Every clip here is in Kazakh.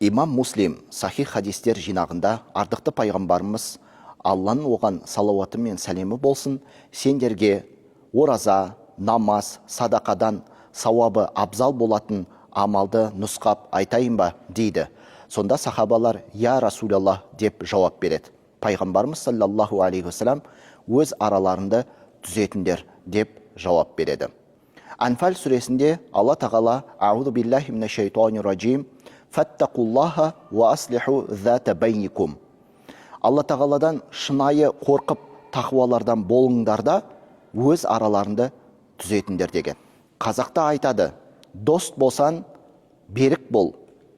Имам Муслим сахих хадистер жинағында ардықты пайғамбарымыз Алланың оған салауаты мен сәлемі болсын, сендерге ораза, намаз, садақадан сауабы абзал болатын амалды нұсқап айтайын ба дейді. Сонда сахабалар я Расулаллах деп жауап береді. Пайғамбарымыз саллаллаху алейхи вассалам өз араларында түзетіндер деп жауап береді. Анфал сүресінде Алла тағала аузу биллахи минаш шайтанир раджим фаттақуллаха ва аслиху зата байникум. Алла тағаладан шынайы қорқып тақуалардан болыңдар да өз араларында түзетіндер деген. Қазақта айтады, дос болсан берік бол,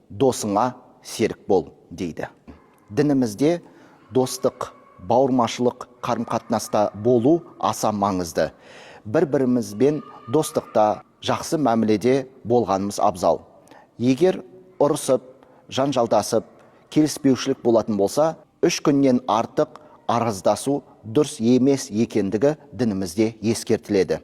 досыңа серік бол дейді. Дінімізде достық, бауырмашылық қарым-қатынаста болу аса маңызды. Бір-бірімізбен достықта, жақсы мәміледе болғанымыз абзал. Егер ұрысып, жанжалдасып, келіспеушілік болатын болса, 3 күннен артық араздасу дұрыс емес екендігі дінімізде ескертіледі.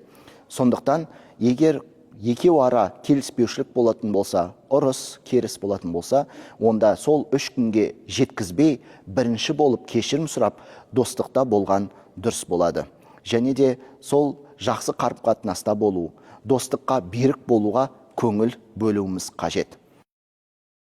Сондықтан, егер екеу ара келіспеушілік болатын болса, ұрыс, керіс болатын болса, онда сол 3 күнге жеткізбей, бірінші болып кешірім сұрап, достықта болған дұрыс болады. Және де сол жақсы қарым-қатынаста болу, достыққа берік болуға көңіл бөлуіміз қажет.